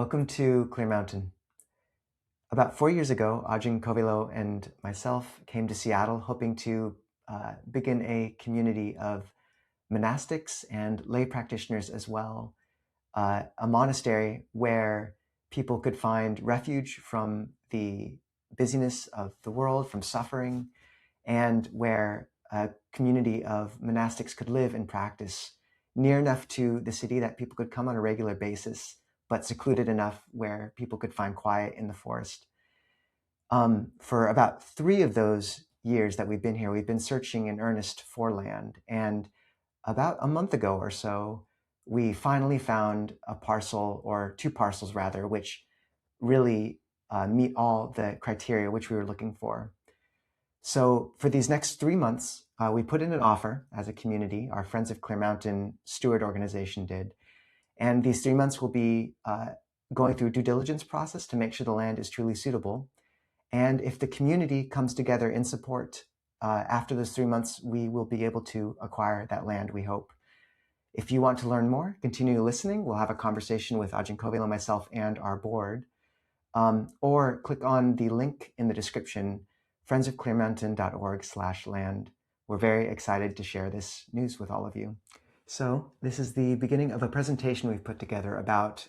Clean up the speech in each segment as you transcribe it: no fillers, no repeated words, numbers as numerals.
Welcome to Clear Mountain. About 4 years ago, Ajahn Kovilo and myself came to Seattle hoping to begin a community of monastics and lay practitioners as well, a monastery where people could find refuge from the busyness of the world, from suffering, and where a community of monastics could live and practice near enough to the city that people could come on a regular basis, but secluded enough where people could find quiet in the forest. For about 3 of those years that we've been here, we've been searching in earnest for land. And about a month ago or so, we finally found a parcel, or 2 parcels rather, which really meet all the criteria which we were looking for. So for these next 3 months, we put in an offer as a community. Our Friends of Clear Mountain steward organization did. And these 3 months will be going through a due diligence process to make sure the land is truly suitable. And if the community comes together in support, after those 3 months, we will be able to acquire that land, we hope. If you want to learn more, continue listening. We'll have a conversation with Ajahn Kovilo, myself, and our board. Or click on the link in the description, friendsofclearmountain.org/land. We're very excited to share this news with all of you. So this is the beginning of a presentation we've put together about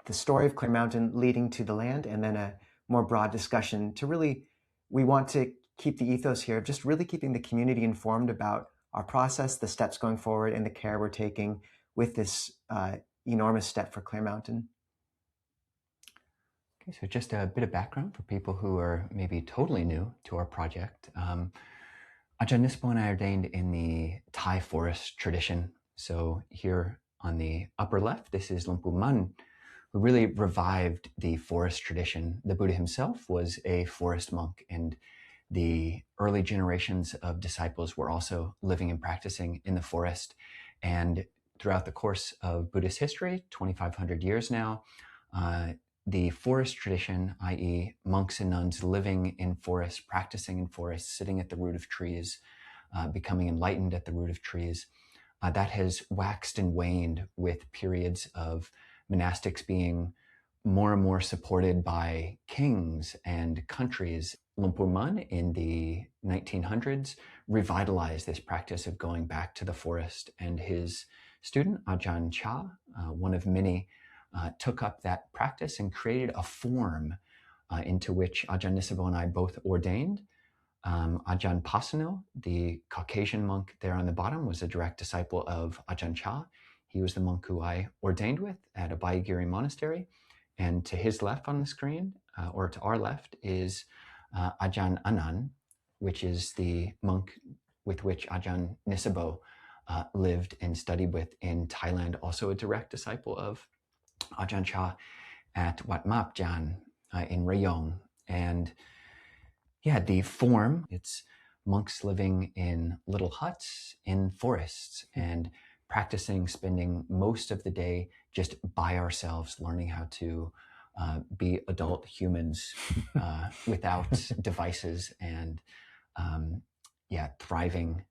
the story of Clear Mountain leading to the land, and then a more broad discussion to really, we want to keep the ethos here of just really keeping the community informed about our process, the steps going forward, and the care we're taking with this enormous step for Clear Mountain. Okay, so just a bit of background for people who are maybe totally new to our project. Ajahn Nisabho and I ordained in the Thai forest tradition. So here on the upper left, this is Luang Pu Man, who really revived the forest tradition. The Buddha himself was a forest monk, and the early generations of disciples were also living and practicing in the forest. And throughout the course of Buddhist history, 2,500 years now, the forest tradition, i.e. monks and nuns living in forests, practicing in forests, sitting at the root of trees, becoming enlightened at the root of trees, that has waxed and waned with periods of monastics being more and more supported by kings and countries. Luang Pu Man in the 1900s revitalized this practice of going back to the forest, and his student, Ajahn Chah, one of many, took up that practice and created a form into which Ajahn Nisabho and I both ordained. Ajahn Pasano, the Caucasian monk there on the bottom, was a direct disciple of Ajahn Chah. He was the monk who I ordained with at Abhayagiri Monastery. And to his left on the screen, or to our left, is Ajahn Anan, which is the monk with which Ajahn Nisabho lived and studied with in Thailand, also a direct disciple of Ajahn Chah at Wat Map Jan in Rayong. And yeah, the form, it's monks living in little huts in forests and practicing, spending most of the day just by ourselves, learning how to be adult humans without devices, and thriving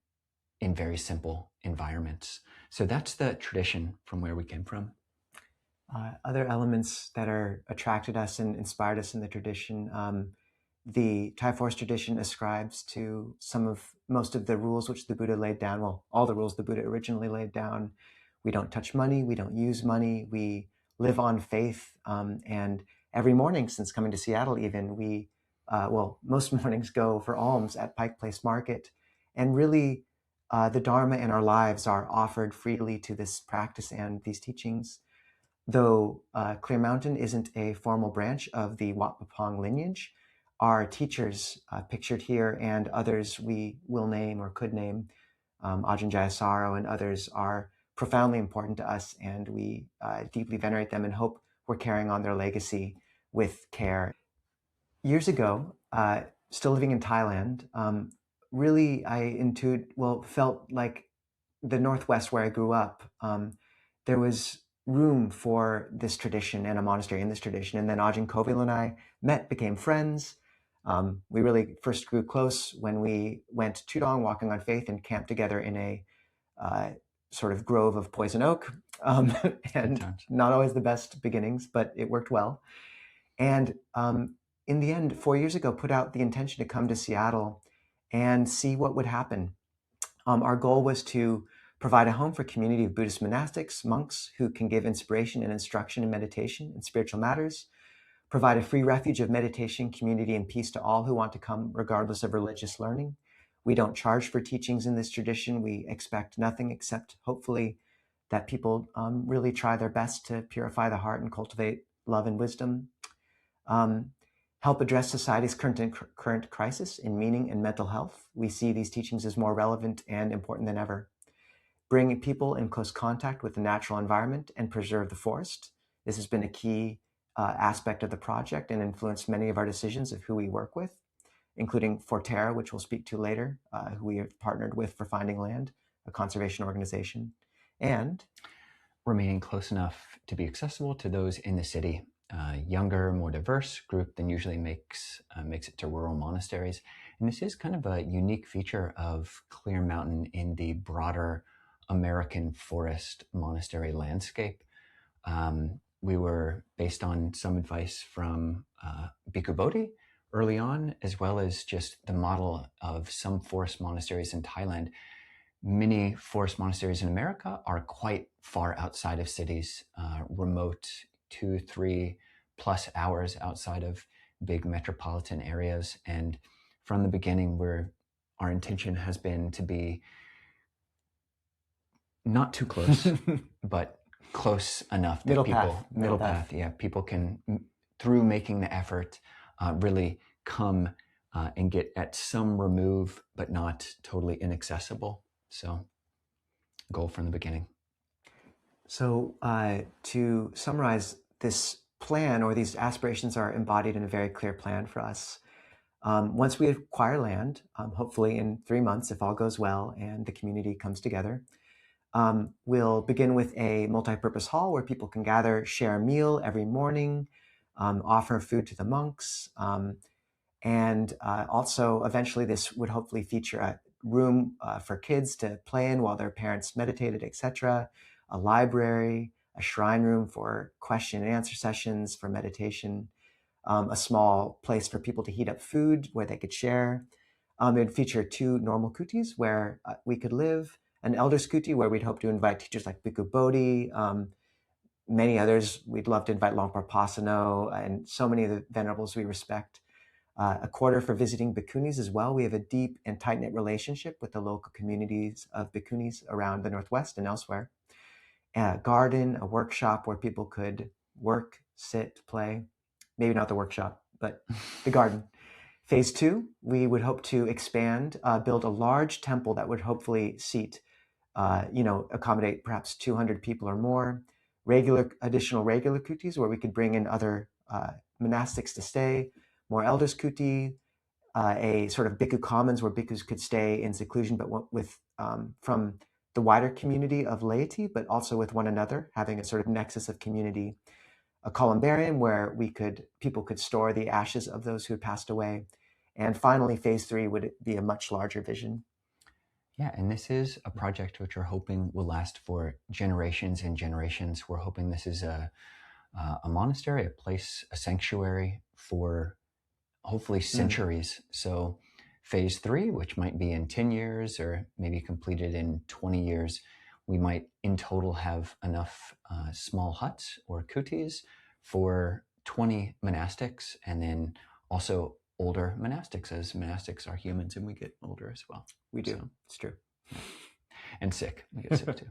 in very simple environments. So that's the tradition from where we came from. Other elements that attracted us and inspired us in the tradition, the Thai forest tradition ascribes to most of the rules which the Buddha laid down. Well, all the rules the Buddha originally laid down. We don't touch money. We don't use money. We live on faith. And every morning since coming to Seattle, even, we, most mornings go for alms at Pike Place Market. And really, the Dharma in our lives are offered freely to this practice and these teachings. Though Clear Mountain isn't a formal branch of the Wat Pah lineage, our teachers pictured here and others we will name or could name, Ajahn Jayasaro and others, are profoundly important to us, and we deeply venerate them and hope we're carrying on their legacy with care. Years ago, still living in Thailand, really I felt like the Northwest where I grew up, there was room for this tradition and a monastery in this tradition. And then Ajahn Kovilo and I met, became friends. We really first grew close when we went Tudong, walking on faith, and camped together in a sort of grove of poison oak. and not always the best beginnings, but it worked well. And in the end, 4 years ago, put out the intention to come to Seattle and see what would happen. Our goal was to provide a home for a community of Buddhist monastics, monks who can give inspiration and instruction in meditation and spiritual matters, provide a free refuge of meditation, community, and peace to all who want to come, regardless of religious learning. We don't charge for teachings in this tradition. We expect nothing except, hopefully, that people really try their best to purify the heart and cultivate love and wisdom. Help address society's current crisis in meaning and mental health. We see these teachings as more relevant and important than ever. Bring people in close contact with the natural environment and preserve the forest. This has been a key aspect of the project and influenced many of our decisions of who we work with, including Forterra, which we'll speak to later, who we have partnered with for Finding Land, a conservation organization, and remaining close enough to be accessible to those in the city. Younger, more diverse group than usually makes it to rural monasteries. And this is kind of a unique feature of Clear Mountain in the broader American forest monastery landscape. We were based on some advice from Bhikkhu Bodhi early on, as well as just the model of some forest monasteries in Thailand. Many forest monasteries in America are quite far outside of cities, remote, 2-3+ hours outside of big metropolitan areas. And from the beginning, our intention has been to be not too close, but close enough that middle path. Yeah, people can, through making the effort, really come and get at some remove, but not totally inaccessible. So, goal from the beginning. So to summarize, this plan or these aspirations are embodied in a very clear plan for us. Once we acquire land, hopefully in 3 months, if all goes well and the community comes together, we'll begin with a multi-purpose hall where people can gather, share a meal every morning, offer food to the monks, and also eventually this would hopefully feature a room for kids to play in while their parents meditated, etc., a library, a shrine room for question and answer sessions for meditation, a small place for people to heat up food where they could share. It would feature 2 normal kutis where we could live, an elders kuti where we'd hope to invite teachers like Bhikkhu Bodhi, many others. We'd love to invite Longpa Pasano and so many of the venerables we respect. A quarter for visiting bhikkhunis as well. We have a deep and tight-knit relationship with the local communities of bhikkhunis around the Northwest and elsewhere. A garden, a workshop where people could work, sit, play. Maybe not the workshop, but the garden. Phase 2, we would hope to expand, build a large temple that would hopefully seat, accommodate perhaps 200 people or more. Additional regular kutis where we could bring in other monastics to stay. More elders kuti, a sort of bhikkhu commons where bhikkhus could stay in seclusion, but with from the wider community of laity, but also with one another, having a sort of nexus of community. A columbarium where people could store the ashes of those who had passed away. And finally, phase 3 would be a much larger vision. Yeah, and this is a project which we're hoping will last for generations and generations. We're hoping this is a monastery, a place, a sanctuary for hopefully centuries. So phase 3, which might be in 10 years or maybe completed in 20 years, we might in total have enough small huts or kutis for 20 monastics, and then also older monastics, as monastics are humans and we get older as well. We do. So, it's true. Yeah. And sick. We get sick too.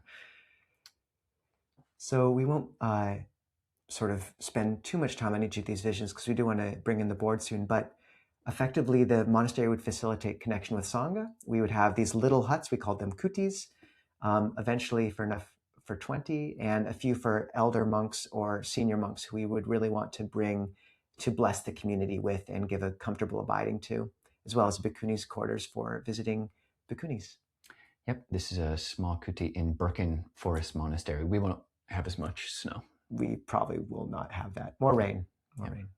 So we won't sort of spend too much time on each of these visions because we do want to bring in the board soon, but effectively the monastery would facilitate connection with Sangha. We would have these little huts, we called them kutis, eventually for 20, and a few for elder monks or senior monks who we would really want to bring to bless the community with and give a comfortable abiding to, as well as bhikkhunis quarters for visiting bhikkhunis. Yep, this is a small kuti in Birken Forest Monastery. We won't have as much snow. We probably will not have that. More rain. Rain.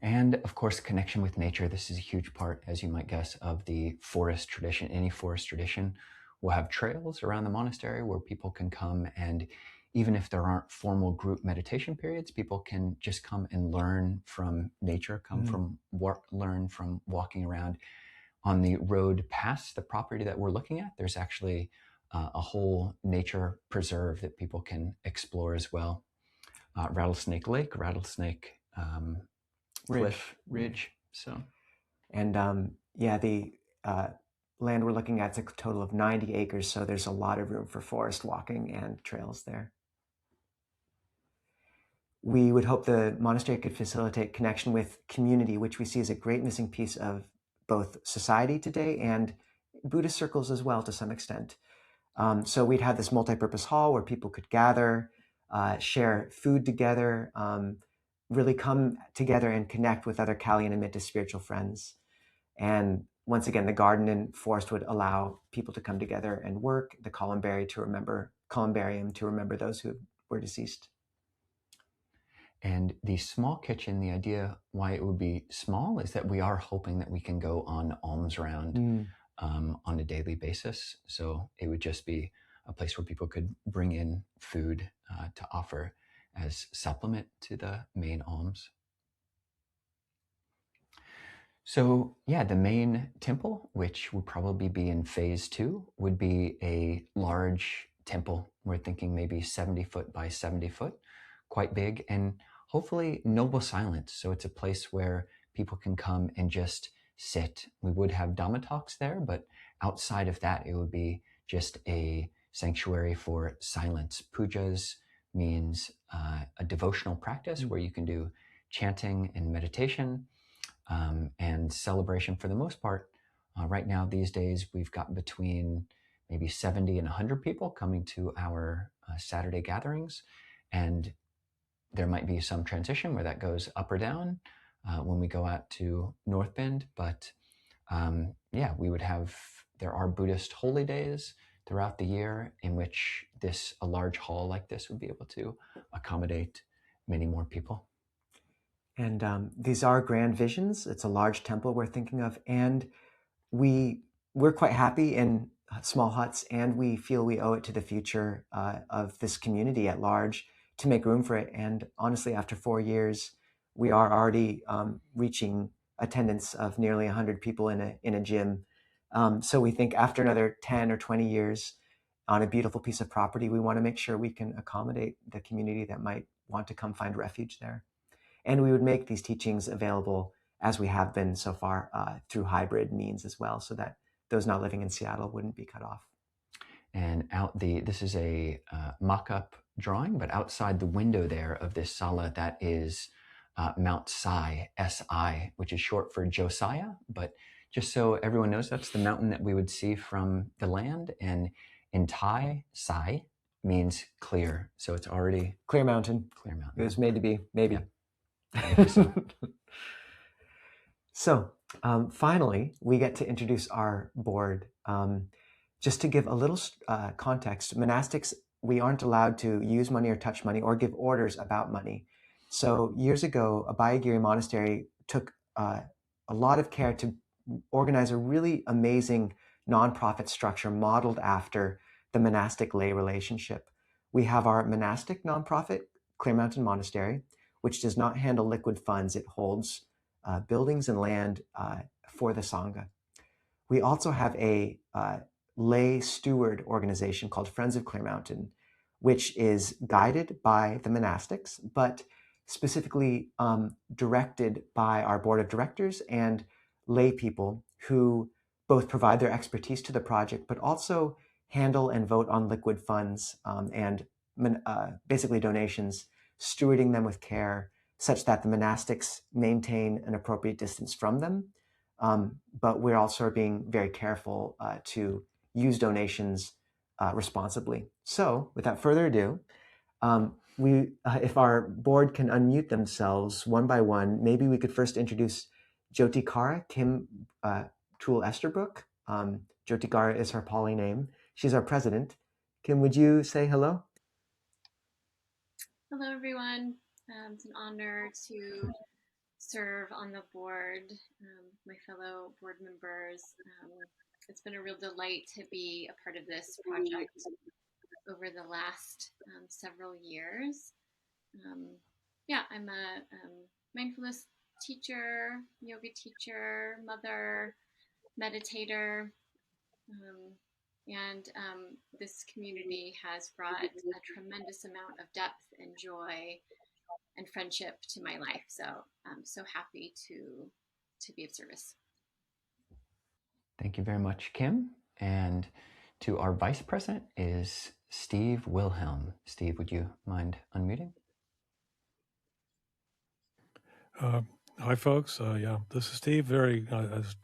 And of course, connection with nature. This is a huge part, as you might guess, of the forest tradition. Any forest tradition we'll have trails around the monastery where people can come, and even if there aren't formal group meditation periods, people can just come and learn from nature, learn from walking around. On the road past the property that we're looking at, there's actually a whole nature preserve that people can explore as well. Rattlesnake Lake, Rattlesnake Cliff Ridge. So, and the land we're looking at is a total of 90 acres, so there's a lot of room for forest walking and trails there. We would hope the monastery could facilitate connection with community, which we see as a great missing piece of both society today and Buddhist circles as well to some extent. So we'd have this multi-purpose hall where people could gather, share food together, really come together and connect with other Kalian and Mintis spiritual friends. And once again, the garden and forest would allow people to come together and work, the columbarium to remember those who were deceased. And the small kitchen, the idea why it would be small is that we are hoping that we can go on alms round on a daily basis. So it would just be a place where people could bring in food to offer as supplement to the main alms. So yeah, the main temple, which would probably be in phase 2, would be a large temple. We're thinking maybe 70 foot by 70 foot, quite big, and hopefully noble silence. So it's a place where people can come and just sit. We would have Dhamma talks there, but outside of that, it would be just a sanctuary for silence. Pujas means a devotional practice where you can do chanting and meditation and celebration for the most part. Right now, these days, we've got between maybe 70 and 100 people coming to our Saturday gatherings. And there might be some transition where that goes up or down when we go out to North Bend. But there are Buddhist holy days throughout the year in which a large hall like this would be able to accommodate many more people. And these are grand visions. It's a large temple we're thinking of. And we're quite happy in small huts, and we feel we owe it to the future of this community at large to make room for it. And honestly, after 4 years, we are already reaching attendance of nearly 100 people in a gym. So we think after another 10 or 20 years on a beautiful piece of property, we want to make sure we can accommodate the community that might want to come find refuge there. And we would make these teachings available, as we have been so far, through hybrid means as well, so that those not living in Seattle wouldn't be cut off. And this is a mock-up drawing, but outside the window there of this sala, that is Mount Sai, S-I, which is short for Josiah. But just so everyone knows, that's the mountain that we would see from the land. And in Thai, Sai means clear. So it's already... Clear Mountain. Clear Mountain. It was made to be, maybe. Yeah. So finally, we get to introduce our board. Just to give a little context, monastics, we aren't allowed to use money or touch money or give orders about money. So years ago, Abhayagiri Monastery took a lot of care to organize a really amazing nonprofit structure modeled after the monastic lay relationship. We have our monastic nonprofit, Clear Mountain Monastery, which does not handle liquid funds. It holds buildings and land for the Sangha. We also have a lay steward organization called Friends of Clear Mountain, which is guided by the monastics, but specifically directed by our board of directors and lay people who both provide their expertise to the project, but also handle and vote on liquid funds and basically donations, stewarding them with care such that the monastics maintain an appropriate distance from them. But we're also being very careful to use donations responsibly. So without further ado, if our board can unmute themselves one by one, maybe we could first introduce Jotikārā, Kim Tull-Esterbrook. Jotikārā is her Pali name. She's our president. Kim, would you say hello? Hello, everyone. It's an honor to serve on the board, my fellow board members. it's been a real delight to be a part of this project over the last several years. Yeah, I'm a mindfulness teacher, yoga teacher, mother, meditator, and this community has brought a tremendous amount of depth and joy and friendship to my life. So I'm so happy to be of service. Thank you very much, Kim. And to our vice president is Steve Wilhelm. Steve, would you mind unmuting? Hi, folks. Yeah, this is Steve. Very,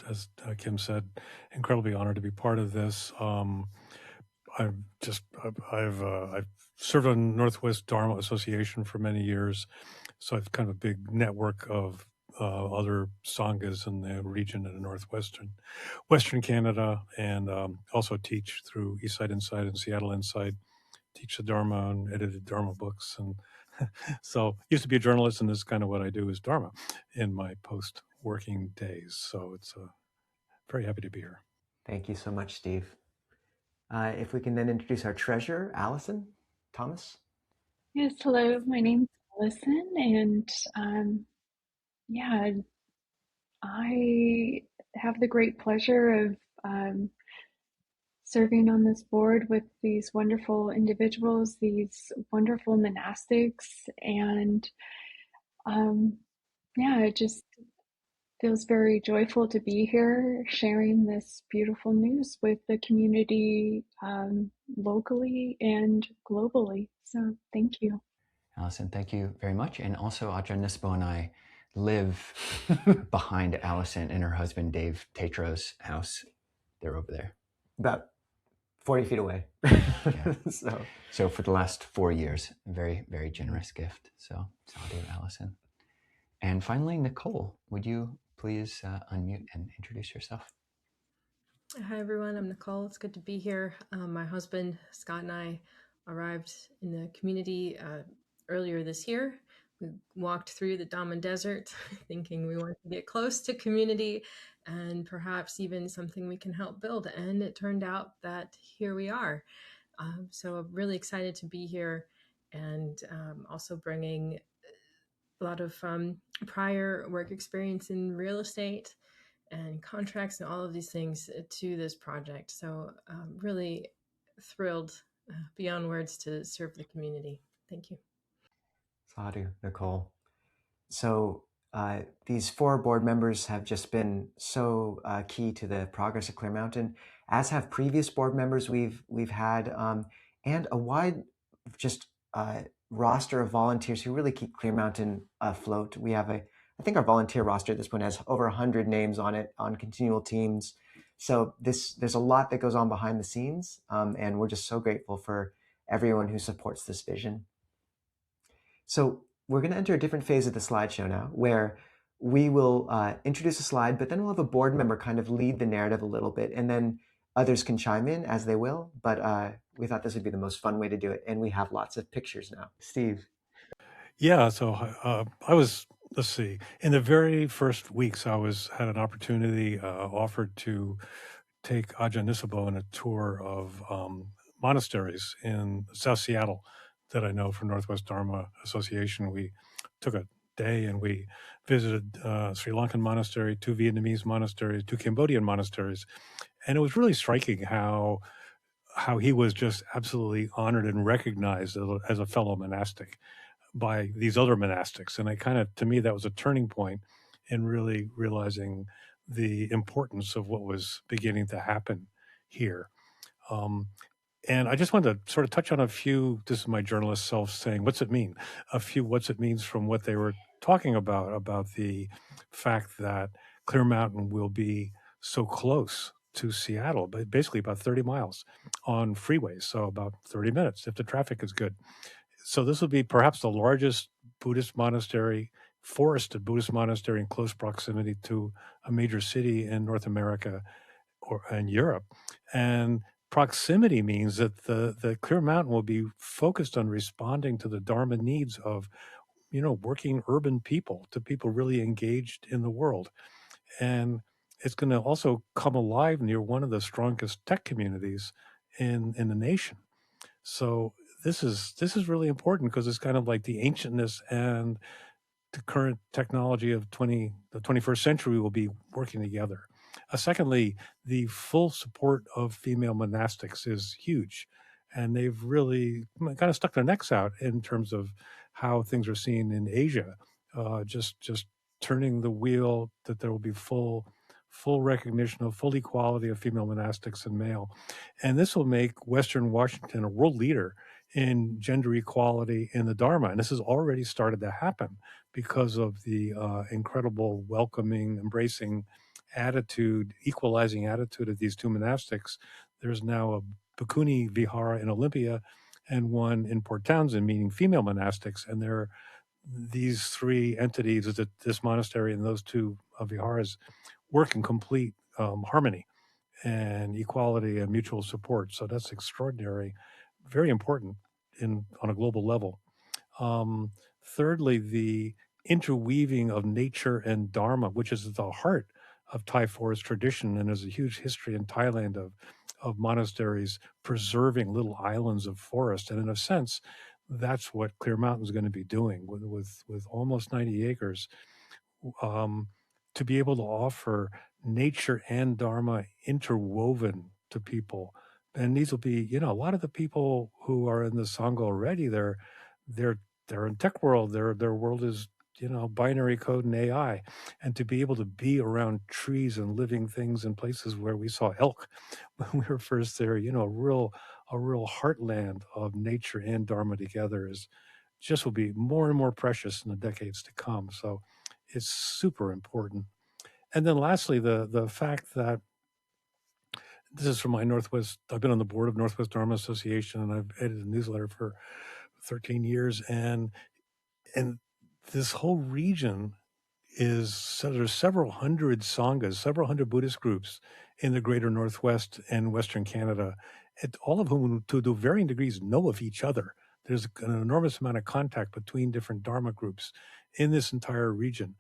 as Kim said, incredibly honored to be part of this. I've served on Northwest Dharma Association for many years, so I've kind of a big network of other sanghas in the region in Western Canada, and also teach through Eastside Insight and Seattle Insight. Teach the Dharma and edited Dharma books, and so used to be a journalist, and this is kind of what I do is Dharma in my post-working days. So it's very happy to be here. Thank you so much, Steve. If we can then introduce our treasurer, Alison Thomas. Yes, hello, my name's Alison, and yeah, I have the great pleasure of serving on this board with these wonderful individuals, these wonderful monastics, and yeah, it just feels very joyful to be here sharing this beautiful news with the community locally and globally. So thank you. Alison, thank you very much. And also Ajahn Nisabho and I live behind Alison and her husband Dave Tetro's house. They're over there. About 40 feet away. Yeah. So for the last 4 years, a very, very generous gift. So sadhu, Alison. And finally, Nicole, would you please unmute and introduce yourself? Hi, everyone. I'm Nicole. It's good to be here. My husband, Scott, and I arrived in the community earlier this year. We walked through the Dhamma Desert thinking we wanted to get close to community and perhaps even something we can help build. And it turned out that here we are. So I'm really excited to be here and also bringing a lot of prior work experience in real estate and contracts and all of these things to this project. So really thrilled beyond words to serve the community. Thank you. Sadhu, Nicole. So these 4 board members have just been so key to the progress of Clear Mountain, as have previous board members we've had, and a wide just roster of volunteers who really keep Clear Mountain afloat. We have I think our volunteer roster at this point has over 100 names on it on continual teams. So there's a lot that goes on behind the scenes, and we're just so grateful for everyone who supports this vision. So we're going to enter a different phase of the slideshow now, where we will introduce a slide, but then we'll have a board member kind of lead the narrative a little bit, and then others can chime in as they will. But we thought this would be the most fun way to do it, and we have lots of pictures now. Steve. Yeah, so I was, let's see, in the very first weeks, had an opportunity offered to take Ajahn Nisabho on a tour of monasteries in South Seattle that I know from Northwest Dharma Association. We took a day and we visited Sri Lankan monastery, 2 Vietnamese monasteries, 2 Cambodian monasteries, and it was really striking how he was just absolutely honored and recognized as a fellow monastic by these other monastics. And to me, that was a turning point in really realizing the importance of what was beginning to happen here. And I just wanted to sort of touch on a few, this is my journalist self saying, what's it mean? A few what's it means from what they were talking about the fact that Clear Mountain will be so close to Seattle, but basically about 30 miles on freeways, so about 30 minutes if the traffic is good. So this will be perhaps the largest Buddhist monastery, forested Buddhist monastery in close proximity to a major city in North America or in Europe. And proximity means that the Clear Mountain will be focused on responding to the Dharma needs of, working urban people, to people really engaged in the world. And it's going to also come alive near one of the strongest tech communities in the nation. So this is really important because it's kind of like the ancientness and the current technology of the 21st century will be working together. Secondly, the full support of female monastics is huge, and they've really kind of stuck their necks out in terms of how things are seen in Asia. Just turning the wheel that there will be full recognition of full equality of female monastics and male, and this will make Western Washington a world leader in gender equality in the Dharma, and this has already started to happen because of the incredible welcoming, embracing attitude, equalizing attitude of these two monastics. There's now a Bhikkhuni Vihara in Olympia and one in Port Townsend, meaning female monastics. And these three entities, this monastery and those two viharas, work in complete harmony and equality and mutual support. So that's extraordinary, very important on a global level. Thirdly, the interweaving of nature and Dharma, which is at the heart of Thai forest tradition, and there's a huge history in Thailand of monasteries preserving little islands of forest. And in a sense, that's what Clear Mountain is going to be doing with almost 90 acres, to be able to offer nature and Dharma interwoven to people. And these will be, a lot of the people who are in the Sangha already, they're in tech world. Their world is, binary code and AI. And to be able to be around trees and living things in places where we saw elk when we were first there, a real heartland of nature and Dharma together will be more and more precious in the decades to come. So it's super important. And then lastly, the fact that this is from my Northwest, I've been on the board of Northwest Dharma Association, and I've edited a newsletter for 13 years. And this whole region so there's several hundred sanghas, several hundred Buddhist groups in the greater Northwest and Western Canada, all of whom, to varying degrees, know of each other. There's an enormous amount of contact between different Dharma groups in this entire region.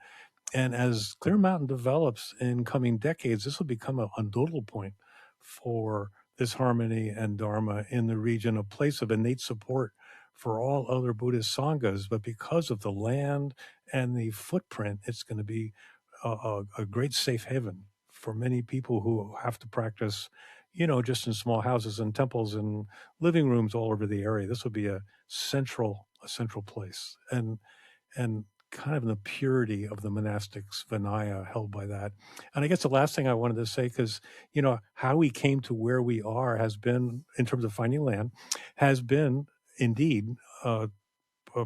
And as Clear Mountain develops in coming decades, this will become a nodal point for this harmony and Dharma in the region, a place of innate support for all other Buddhist sanghas. But because of the land and the footprint, it's going to be a great safe haven for many people who have to practice, just in small houses and temples and living rooms all over the area. This will be a central place. And kind of in the purity of the monastics Vinaya held by that. And I guess the last thing I wanted to say, because, how we came to where we are has been, in terms of finding land, has been indeed a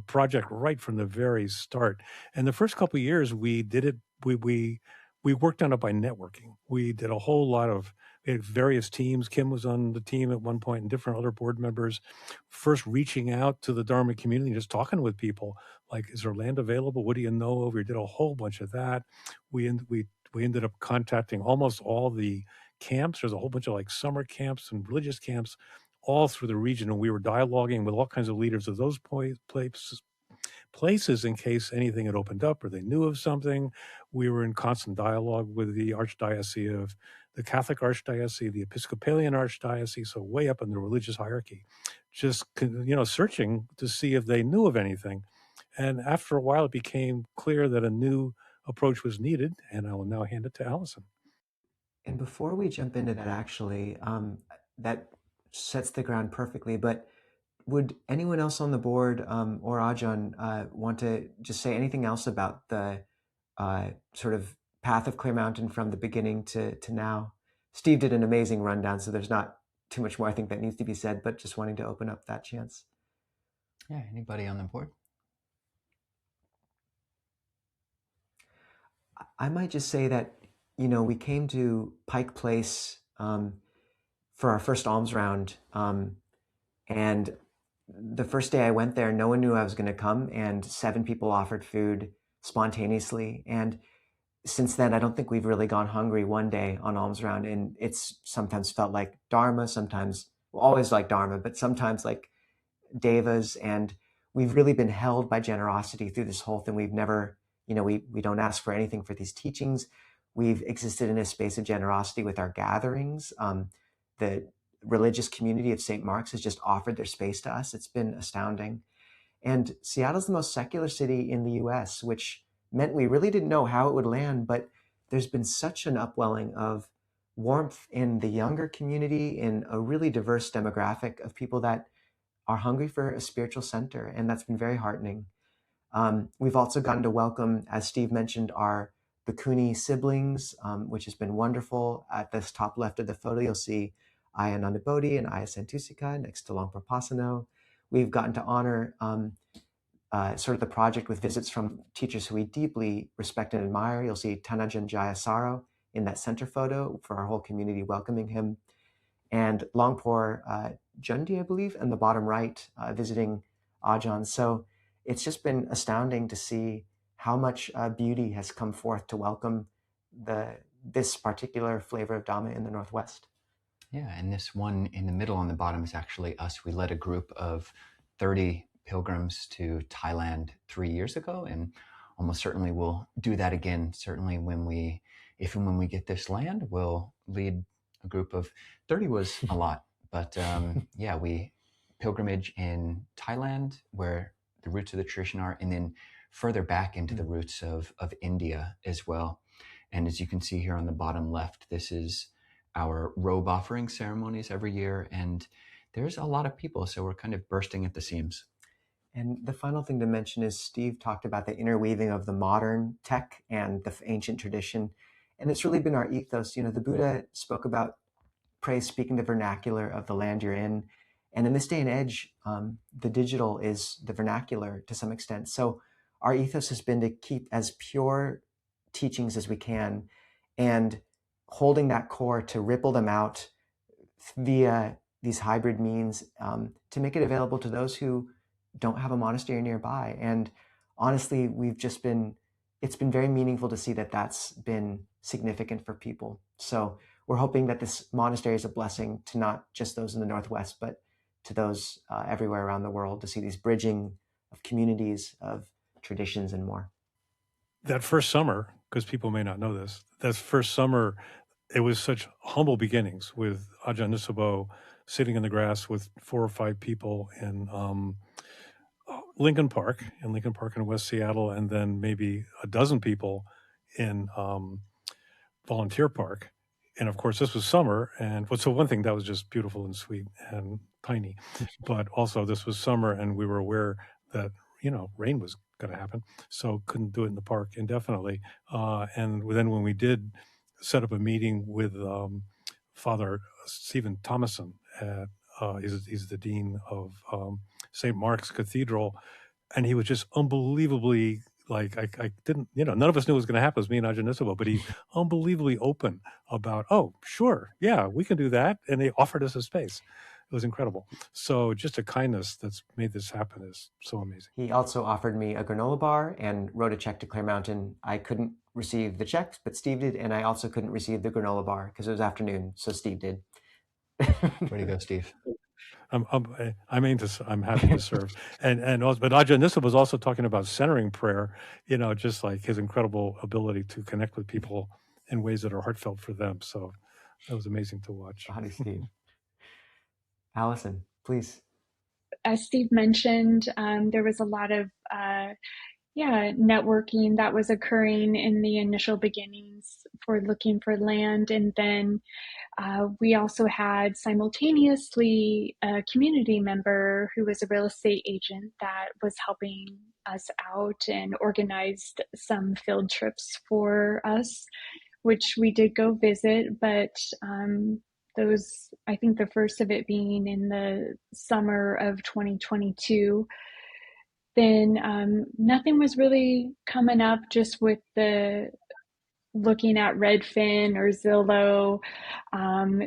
project right from the very start. And the first couple of years we did it, we worked on it by networking. We did a whole lot of, we had various teams. Kim was on the team at one point, and different other board members, first reaching out to the Dharma community, just talking with people, like, is there land available? What do you know of? We did a whole bunch of that. We ended up contacting almost all the camps. There's a whole bunch of like summer camps and religious camps all through the region, and we were dialoguing with all kinds of leaders of those places in case anything had opened up or they knew of something. We were in constant dialogue with the the Catholic Archdiocese, the Episcopalian Archdiocese, so way up in the religious hierarchy, just, searching to see if they knew of anything. And after a while, it became clear that a new approach was needed, and I will now hand it to Alison. And before we jump into that, actually, that sets the ground perfectly, but would anyone else on the board or Ajahn want to just say anything else about the sort of path of Clear Mountain from the beginning to now? Steve did an amazing rundown, so there's not too much more I think that needs to be said, but just wanting to open up that chance. Yeah, anybody on the board? I might just say that, we came to Pike Place for our first alms round, and the first day I went there, no one knew I was going to come, and 7 people offered food spontaneously. And since then, I don't think we've really gone hungry one day on alms round. And it's sometimes felt like Dharma, sometimes, well, always like Dharma, but sometimes like Devas. And we've really been held by generosity through this whole thing. We've never, we don't ask for anything for these teachings. We've existed in a space of generosity with our gatherings. The religious community of St. Mark's has just offered their space to us. It's been astounding. And Seattle's the most secular city in the US, which meant we really didn't know how it would land, but there's been such an upwelling of warmth in the younger community, in a really diverse demographic of people that are hungry for a spiritual center, and that's been very heartening. We've also gotten to welcome, as Steve mentioned, our Bhikkhuni siblings, which has been wonderful. At this top left of the photo, you'll see Aya Nandabodhi and Aya Santusika next to Longpa Pasano. We've gotten to honor sort of the project with visits from teachers who we deeply respect and admire. You'll see Tanajan Jayasaro in that center photo for our whole community welcoming him. And Longpor Jundi, I believe, in the bottom right, visiting Ajahn. So it's just been astounding to see how much beauty has come forth to welcome this particular flavor of Dhamma in the Northwest. Yeah, and this one in the middle on the bottom is actually us. We led a group of 30 pilgrims to Thailand 3 years ago, and almost certainly we'll do that again. Certainly if and when we get this land, we'll lead a group of 30 was a lot. But yeah, we pilgrimage in Thailand where the roots of the tradition are, and then further back into the roots of India as well. And as you can see here on the bottom left, this is our robe offering ceremonies every year. And there's a lot of people, so we're kind of bursting at the seams. And the final thing to mention is Steve talked about the interweaving of the modern tech and the ancient tradition. And it's really been our ethos. You know, the Buddha spoke about pray speaking the vernacular of the land you're in. And in this day and age, the digital is the vernacular to some extent. So our ethos has been to keep as pure teachings as we can and holding that core to ripple them out via these hybrid means to make it available to those who don't have a monastery nearby. And honestly, it's been very meaningful to see that that's been significant for people. So we're hoping that this monastery is a blessing to not just those in the Northwest, but to those everywhere around the world, to see these bridging of communities, of traditions, and more. That first summer, because people may not know this, that first summer, it was such humble beginnings with Ajahn Nisabho sitting in the grass with 4 or 5 people in Lincoln Park in West Seattle, and then maybe a dozen people in Volunteer Park. And of course, this was summer. And so one thing that was just beautiful and sweet and tiny, but also this was summer and we were aware that, rain was going to happen. So couldn't do it in the park indefinitely. And then when we did set up a meeting with Father Stephen Thomason he's the dean of St. Mark's Cathedral. And he was just unbelievably I didn't, none of us knew it was going to happen. It was me and Ajahn Nisabho, but he unbelievably open about, oh, sure, yeah, we can do that. And they offered us a space. It was incredible. So just a kindness that's made this happen is so amazing. He also offered me a granola bar and wrote a check to Clear Mountain. I couldn't receive the checks, but Steve did. And I also couldn't receive the granola bar because it was afternoon. So Steve did. Way to go, Steve. I'm happy to serve. and also, but Ajahn Nisabho was also talking about centering prayer, just like his incredible ability to connect with people in ways that are heartfelt for them. So that was amazing to watch. Howdy, Steve. Alison, please. As Steve mentioned, there was a lot of networking that was occurring in the initial beginnings for looking for land. And then we also had simultaneously a community member who was a real estate agent that was helping us out and organized some field trips for us, which we did go visit. But I think the first of it being in the summer of 2022, then nothing was really coming up just with the looking at Redfin or Zillow.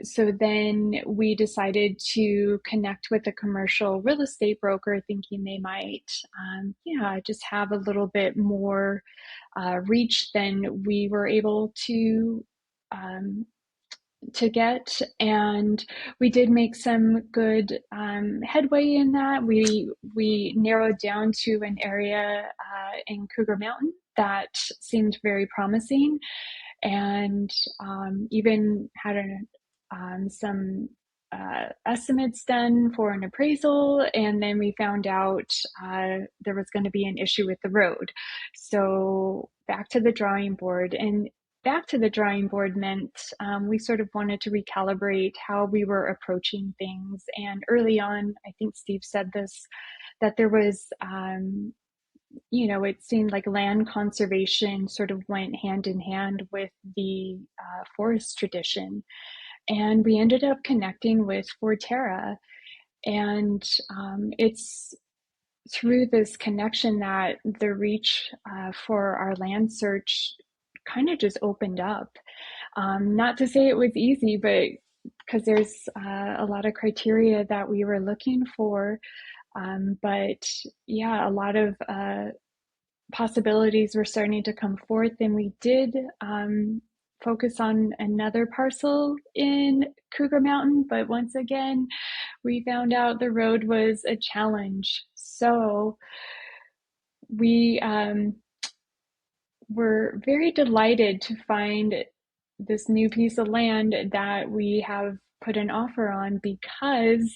So then we decided to connect with a commercial real estate broker, thinking they might, just have a little bit more reach than we were able to get. And we did make some good headway in that. We narrowed down to an area in Cougar Mountain that seemed very promising. and even had some estimates done for an appraisal, and then we found out there was going to be an issue with the road. So back to the drawing board, and back to the drawing board meant we sort of wanted to recalibrate how we were approaching things. And early on, I think Steve said this, that there was it seemed like land conservation sort of went hand in hand with the forest tradition. And we ended up connecting with Forterra. And it's through this connection that the reach for our land search kind of just opened up. Not to say it was easy, but because there's a lot of criteria that we were looking for. But yeah, a lot of possibilities were starting to come forth, and we did focus on another parcel in Cougar Mountain, but once again, we found out the road was a challenge. So we were very delighted to find this new piece of land that we have put an offer on, because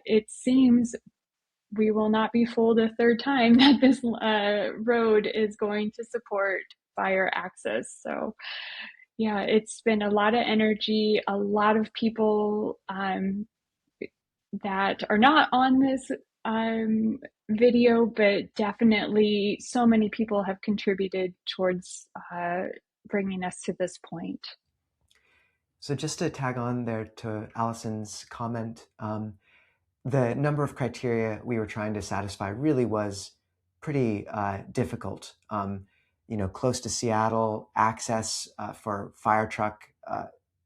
it seems we will not be fooled a third time that this road is going to support fire access. So yeah, it's been a lot of energy, a lot of people that are not on this video, but definitely so many people have contributed towards bringing us to this point. So just to tag on there to Alison's comment, the number of criteria we were trying to satisfy really was pretty difficult. Close to Seattle, access for fire truck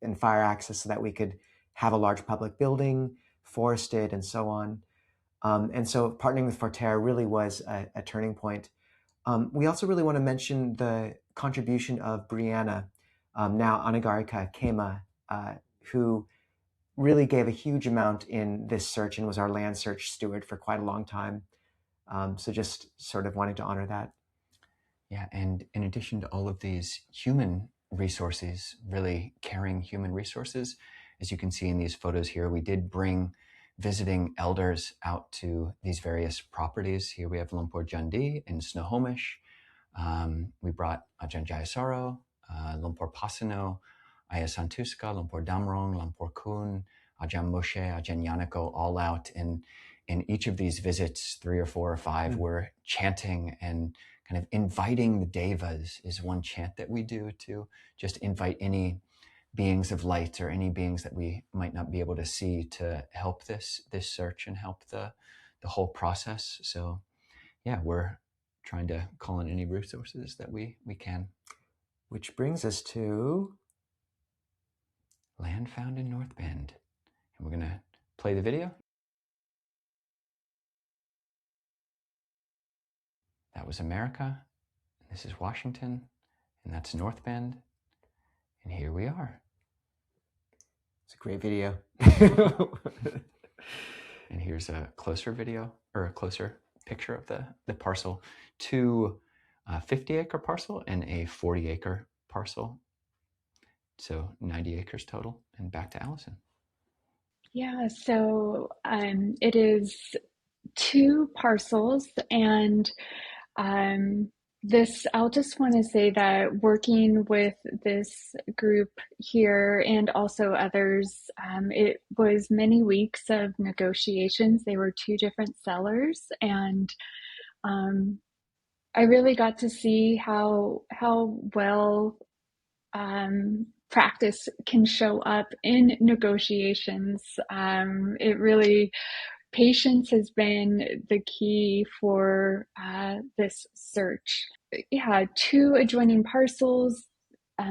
and fire access so that we could have a large public building, forested, and so on. And so partnering with Forterra really was a turning point. We also really want to mention the contribution of Brianna, now Anagarika Kema, who really gave a huge amount in this search and was our land search steward for quite a long time. So just sort of wanting to honor that. Yeah, and in addition to all of these human resources, really caring human resources, as you can see in these photos here, we did bring visiting elders out to these various properties. Here we have Lumpur Jundi in Snohomish. We brought Ajahn Jayasaro, Lumpur Pasano, Ayya Santuska, Lumpur Damrong, Lumpur Kun, Ajahn Moshe, Ajahn Yanako, all out. And in each of these visits, 3 or 4 or 5, we're chanting and kind of inviting the devas is one chant that we do to just invite any beings of light or any beings that we might not be able to see to help this search and help the whole process. So yeah, we're trying to call in any resources that we can. Which brings us to land found in North Bend. And we're going to play the video. That was America. And this is Washington. And that's North Bend. And here we are. It's a great video. And here's a closer video, or a closer picture of the parcel. 2 50-acre parcel and a 40-acre parcel. So 90 acres total. And back to Alison. Yeah, so it is 2 parcels, and I'll just want to say that working with this group here and also others, it was many weeks of negotiations. They were 2 different sellers, and I really got to see how well practice can show up in negotiations. It really, patience has been the key for this search. Yeah, 2 adjoining parcels,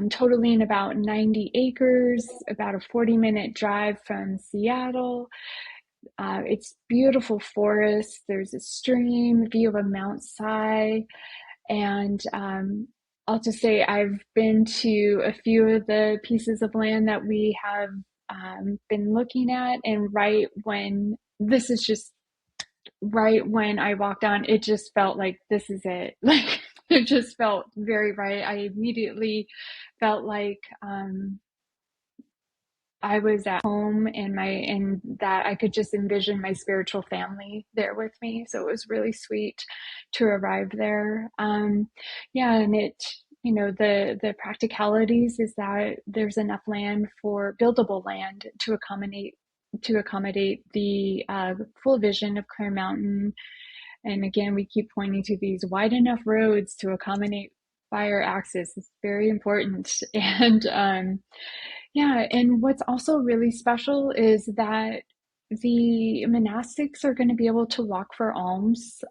totaling about 90 acres, about a 40-minute drive from Seattle. It's beautiful forest. There's a stream, view of a Mount Si, and I'll just say I've been to a few of the pieces of land that we have been looking at, and right when I walked on, it just felt like this is it. Like, it just felt very right. I immediately felt like I was at home and that I could just envision my spiritual family there with me. So it was really sweet to arrive there. Yeah, and the practicalities is that there's enough land for buildable land to accommodate the full vision of Clear Mountain. And again, we keep pointing to these wide enough roads to accommodate fire access. It's very important. And yeah, and what's also really special is that the monastics are going to be able to walk for alms.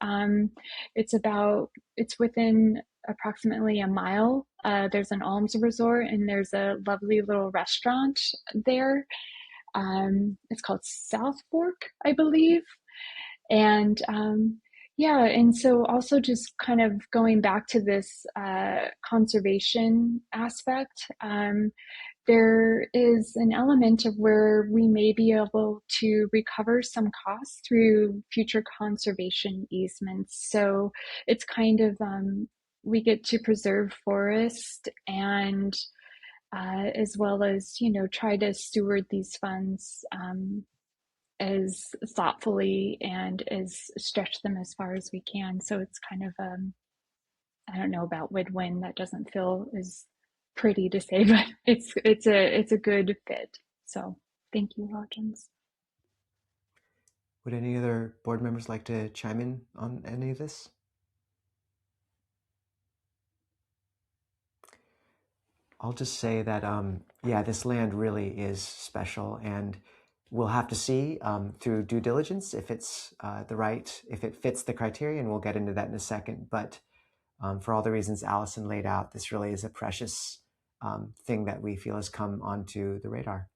It's within approximately a mile. There's an alms resort and there's a lovely little restaurant there. It's called South Fork, I believe. And yeah, and so also just kind of going back to this conservation aspect, there is an element of where we may be able to recover some costs through future conservation easements. So it's kind of, we get to preserve forest and as well as, try to steward these funds as thoughtfully and as stretch them as far as we can. So it's kind of, I don't know about win-win. That doesn't feel as pretty to say, but it's a good fit. So thank you, Rogers. Would any other board members like to chime in on any of this? I'll just say that, yeah, this land really is special, and we'll have to see through due diligence if it's if it fits the criteria, and we'll get into that in a second. But for all the reasons Alison laid out, this really is a precious thing that we feel has come onto the radar.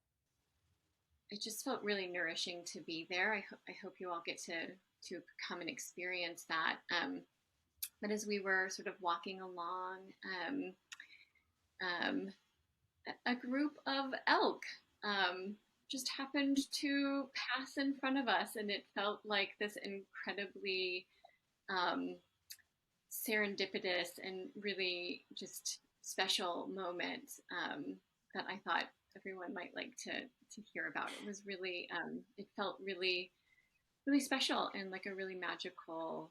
It just felt really nourishing to be there. I hope you all get to come and experience that. But as we were sort of walking along, a group of elk just happened to pass in front of us, and it felt like this incredibly serendipitous and really just special moment that I thought everyone might like to hear about. It was really, it felt really, really special and like a really magical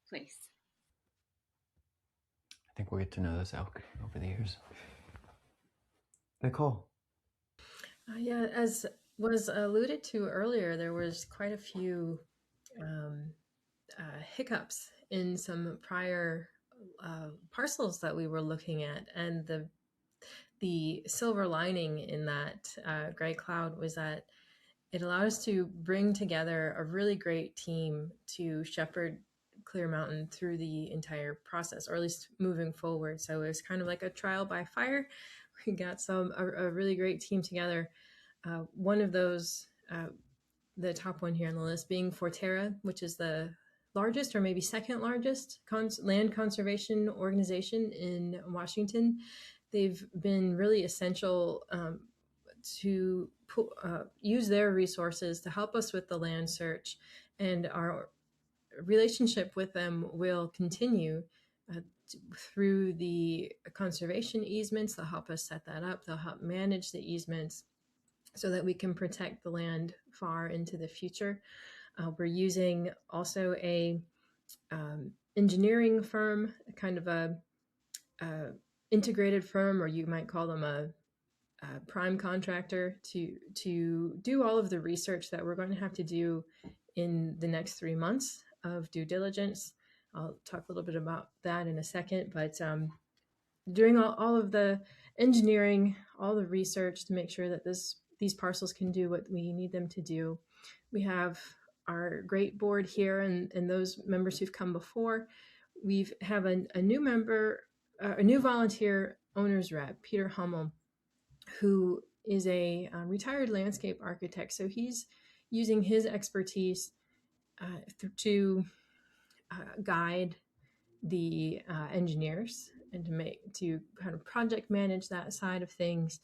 place. I think we'll get to know those elk over the years. Nicole. Yeah, as was alluded to earlier, there was quite a few hiccups in some prior parcels that we were looking at, and the silver lining in that gray cloud was that it allowed us to bring together a really great team to shepherd Clear Mountain through the entire process, or at least moving forward. So it was kind of like a trial by fire. We got a really great team together. One of those, the top one here on the list, being Forterra, which is the largest or maybe second largest land conservation organization in Washington. They've been really essential to use their resources to help us with the land search, and our relationship with them will continue through the conservation easements. They'll help us set that up. They'll help manage the easements so that we can protect the land far into the future. We're using also a engineering firm, kind of a integrated firm, or you might call them a prime contractor, to do all of the research that we're going to have to do in the next 3 months of due diligence. I'll talk a little bit about that in a second, but doing all of the engineering, all the research to make sure that these parcels can do what we need them to do. We have our great board here and those members who've come before. We have a new member, a new volunteer owner's rep, Peter Hummel, who is a retired landscape architect. So he's using his expertise to guide the engineers and to kind of project manage that side of things,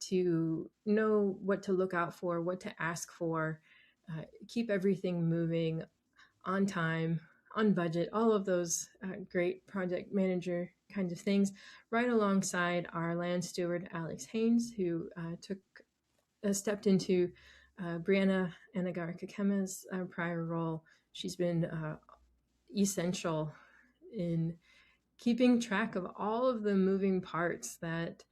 to know what to look out for, what to ask for, keep everything moving on time, on budget, all of those great project manager kind of things, right alongside our land steward, Alex Haynes, who stepped into Brianna Anagar-Kakema's prior role. She's been essential in keeping track of all of the moving parts that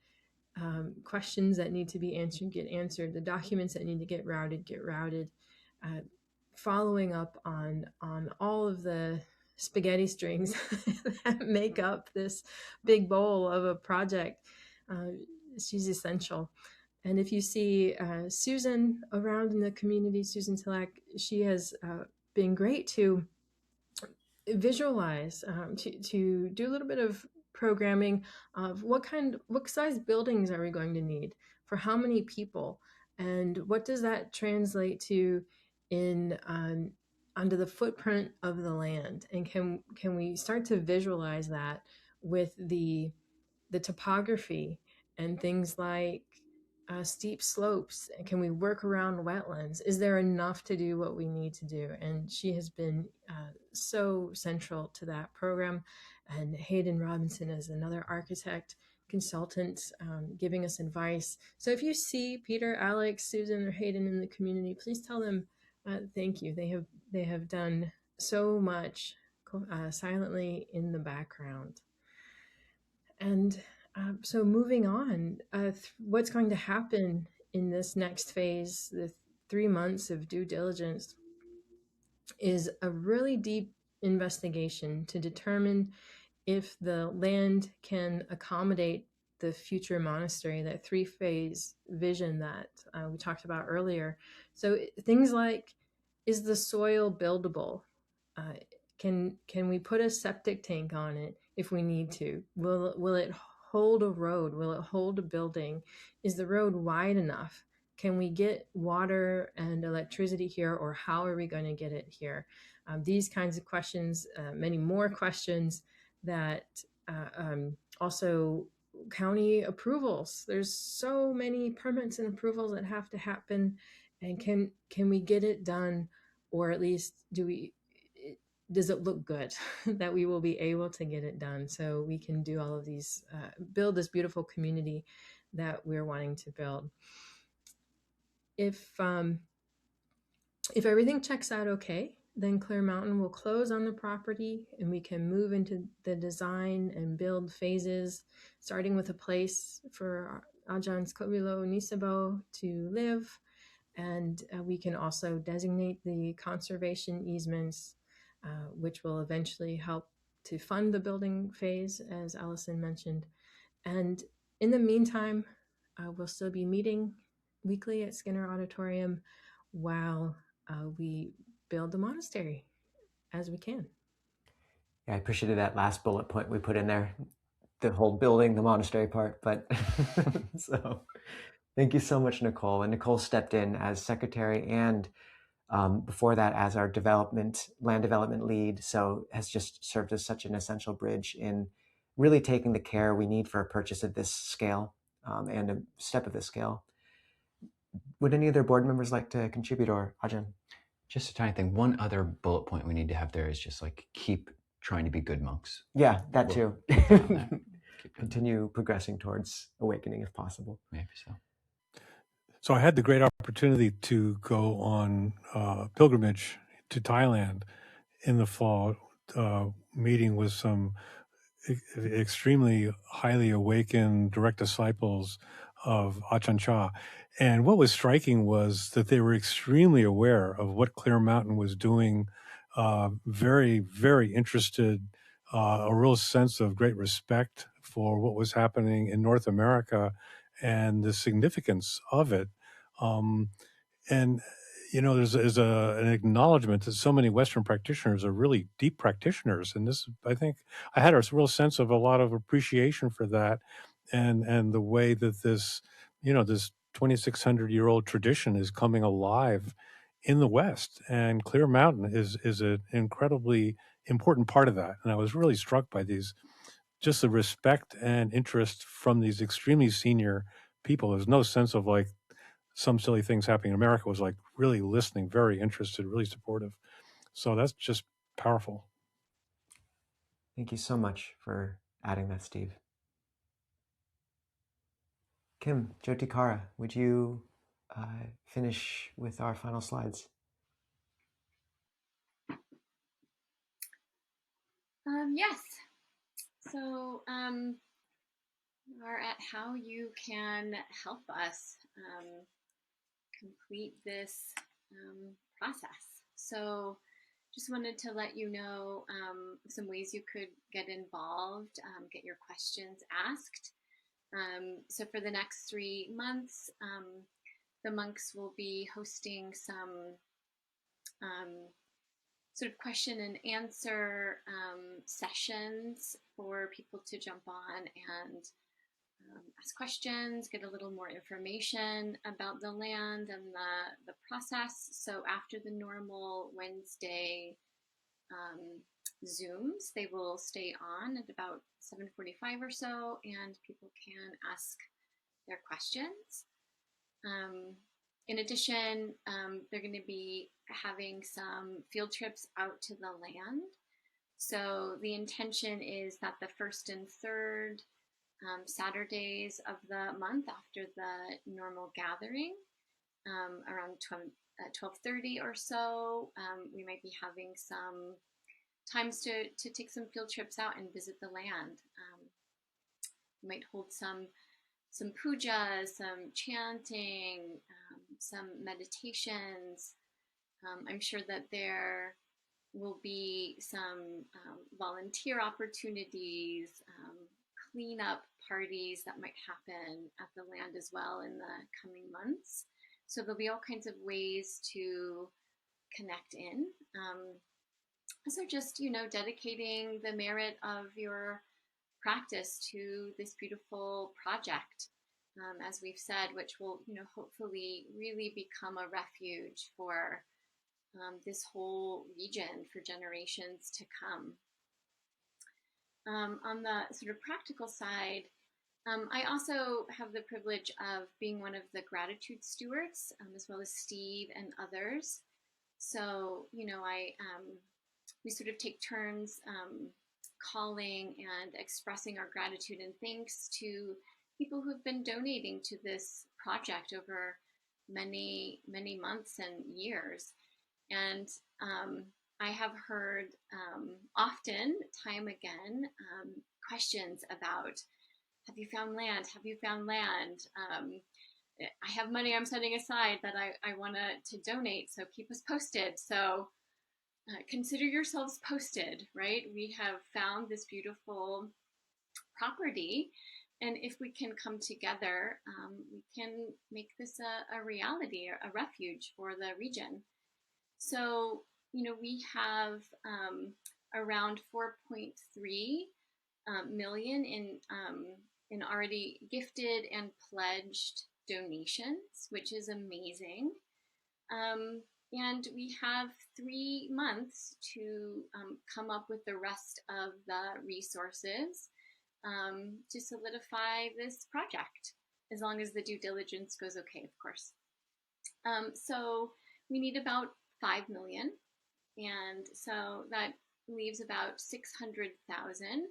questions that need to be answered get answered, the documents that need to get routed, following up on all of the spaghetti strings that make up this big bowl of a project. She's essential. And if you see Susan around in the community, Susan Tilak, she has been great to visualize, to do a little bit of programming of what size buildings are we going to need for how many people, and what does that translate to in onto the footprint of the land, and can we start to visualize that with the topography and things like steep slopes? Can we work around wetlands? Is there enough to do what we need to do? And she has been so central to that program. And Hayden Robinson is another architect consultant giving us advice. So if you see Peter, Alex, Susan, or Hayden in the community, please tell them thank you. They have done so much silently in the background. And so moving on, what's going to happen in this next phase, the 3 months of due diligence, is a really deep investigation to determine if the land can accommodate the future monastery, that 3-phase vision that we talked about earlier. So things like, is the soil buildable? Can we put a septic tank on it if we need to? Will it hold a road? Will it hold a building? Is the road wide enough? Can we get water and electricity here, or how are we going to get it here? These kinds of questions, many more questions that also county approvals. There's so many permits and approvals that have to happen, and can we get it done, or at least does it look good that we will be able to get it done, so we can do all of these, build this beautiful community that we're wanting to build. If everything checks out okay, then Clear Mountain will close on the property and we can move into the design and build phases, starting with a place for Ajahn Kovilo Nisabho to live. And we can also designate the conservation easements, which will eventually help to fund the building phase, as Alison mentioned. And in the meantime, we'll still be meeting weekly at Skinner Auditorium while we build the monastery as we can. Yeah, I appreciated that last bullet point we put in there, the whole building the monastery part. But so thank you so much, Nicole. And Nicole stepped in as secretary and before that as our land development lead. So has just served as such an essential bridge in really taking the care we need for a purchase of this scale and a step of this scale. Would any other board members like to contribute, or Ajahn? Just a tiny thing. One other bullet point we need to have there is just like keep trying to be good monks. Yeah, that too. Continue progressing towards awakening if possible. Maybe so. So I had the great opportunity to go on pilgrimage to Thailand in the fall, meeting with some extremely highly awakened direct disciples of Ajahn Chah. And what was striking was that they were extremely aware of what Clear Mountain was doing, very, very interested, a real sense of great respect for what was happening in North America and the significance of it. And, you know, there's an acknowledgement that so many Western practitioners are really deep practitioners. And this, I think, I had a real sense of a lot of appreciation for that and the way that this, you know, this 2,600-year-old tradition is coming alive in the West. And Clear Mountain is an incredibly important part of that. And I was really struck by just the respect and interest from these extremely senior people. There's no sense of like some silly things happening in America. It was like really listening, very interested, really supportive. So that's just powerful. Thank you so much for adding that, Steve. Kim, Jotikārā, would you finish with our final slides? Yes. So are at how you can help us complete this process. So just wanted to let you know some ways you could get involved, get your questions asked. So for the next 3 months, the monks will be hosting some sort of question and answer sessions for people to jump on and ask questions, get a little more information about the land and the process. So after the normal Wednesday Zooms, they will stay on at about 7:45 or so, and people can ask their questions. In addition, they're going to be having some field trips out to the land. So the intention is that the first and third Saturdays of the month after the normal gathering, around 12:30 or so, we might be having some times to take some field trips out and visit the land. We might hold some pujas, some chanting, some meditations. I'm sure that there will be some volunteer opportunities, cleanup parties that might happen at the land as well in the coming months. So there'll be all kinds of ways to connect in. So just, dedicating the merit of your practice to this beautiful project, as we've said, which will, hopefully really become a refuge for this whole region for generations to come. On the sort of practical side, I also have the privilege of being one of the gratitude stewards, as well as Steve and others. So, we sort of take turns calling and expressing our gratitude and thanks to people who've been donating to this project over many, many months and years. And I have heard often, time again, questions about, have you found land? Have you found land? I have money I'm setting aside that I want to donate, so keep us posted. So consider yourselves posted, right? We have found this beautiful property, and if we can come together, we can make this a reality, a refuge for the region. So, we have around 4.3 million in already gifted and pledged donations, which is amazing. And we have 3 months to come up with the rest of the resources to solidify this project, as long as the due diligence goes okay, of course. So we need about 5 million, and so that leaves about 600,000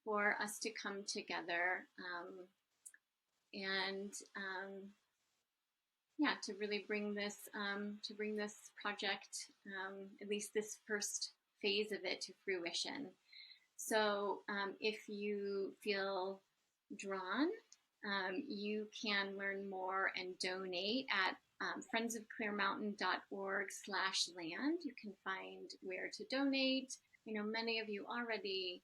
for us to come together and to really bring this project, at least this first phase of it, to fruition. So if you feel drawn, you can learn more and donate at friendsofclearmountain.org/land. You can find where to donate. Many of you already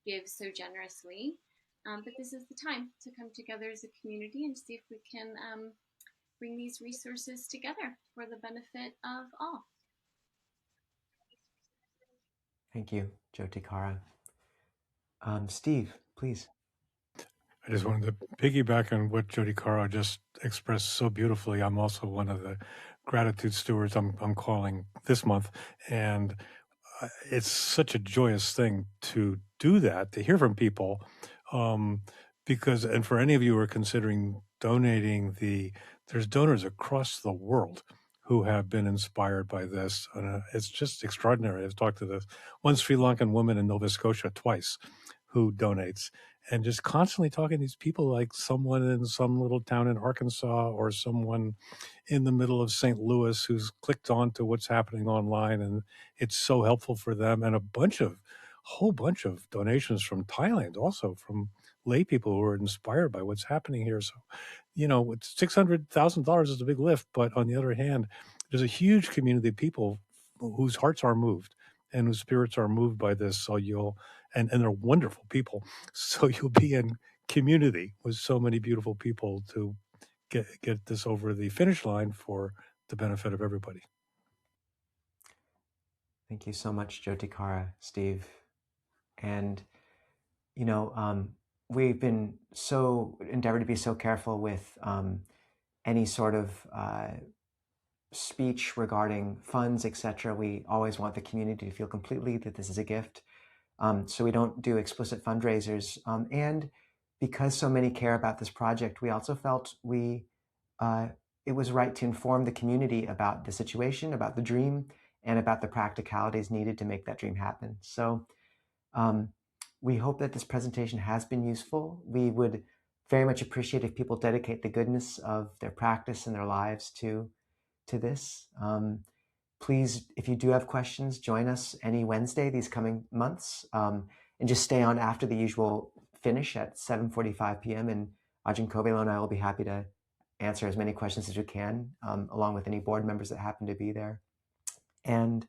give so generously, but this is the time to come together as a community and see if we can bring these resources together for the benefit of all. Thank you, Jotikārā. Steve, please. I just wanted to piggyback on what Jotikārā just expressed so beautifully. I'm also one of the gratitude stewards I'm calling this month, and it's such a joyous thing to do that, to hear from people, because, and for any of you who are considering donating, there's donors across the world who have been inspired by this. And it's just extraordinary. I've talked to this one Sri Lankan woman in Nova Scotia twice who donates, and just constantly talking to these people like someone in some little town in Arkansas or someone in the middle of St. Louis who's clicked on to what's happening online, and it's so helpful for them. And whole bunch of donations from Thailand, also from lay people who are inspired by what's happening here. So, it's $600,000 is a big lift, but on the other hand, there's a huge community of people whose hearts are moved and whose spirits are moved by this. So and they're wonderful people. So you'll be in community with so many beautiful people to get this over the finish line for the benefit of everybody. Thank you so much, Jotikārā, Steve. And, we've been endeavored to be so careful with any sort of speech regarding funds, etc. We always want the community to feel completely that this is a gift. So we don't do explicit fundraisers. And because so many care about this project, we also felt it was right to inform the community about the situation, about the dream, and about the practicalities needed to make that dream happen. So we hope that this presentation has been useful. We would very much appreciate if people dedicate the goodness of their practice and their lives to this. Please, if you do have questions, join us any Wednesday these coming months, and just stay on after the usual finish at 7:45 p.m. And Ajahn Kovilo and I will be happy to answer as many questions as we can, along with any board members that happen to be there. And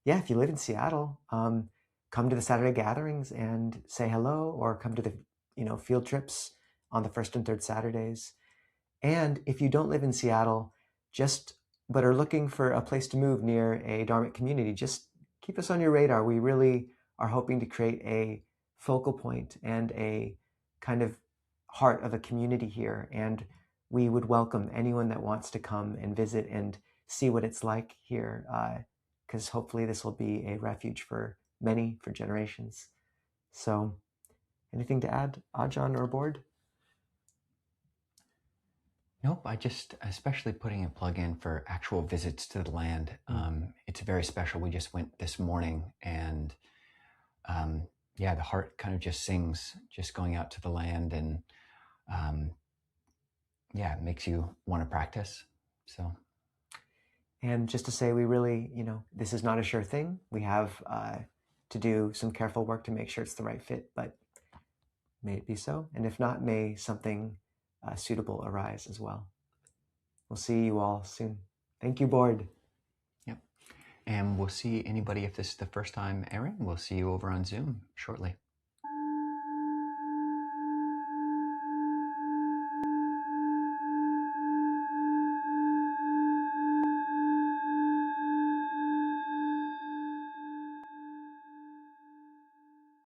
yeah, if you live in Seattle, come to the Saturday gatherings and say hello, or come to the field trips on the first and third Saturdays. And if you don't live in Seattle, but are looking for a place to move near a Dharmic community, just keep us on your radar. We really are hoping to create a focal point and a kind of heart of a community here. And we would welcome anyone that wants to come and visit and see what it's like here, because hopefully this will be a refuge for many, for generations. So anything to add, Ajahn or board? Nope, I just, especially putting a plug in for actual visits to the land. It's very special. We just went this morning, and the heart kind of just sings just going out to the land, and it makes you want to practice. So. And just to say, we really, this is not a sure thing. We have to do some careful work to make sure it's the right fit, but may it be so. And if not, may something suitable arise as well. We'll see you all soon. Thank you, board. Yep. And we'll see anybody, if this is the first time airing, we'll see you over on Zoom shortly.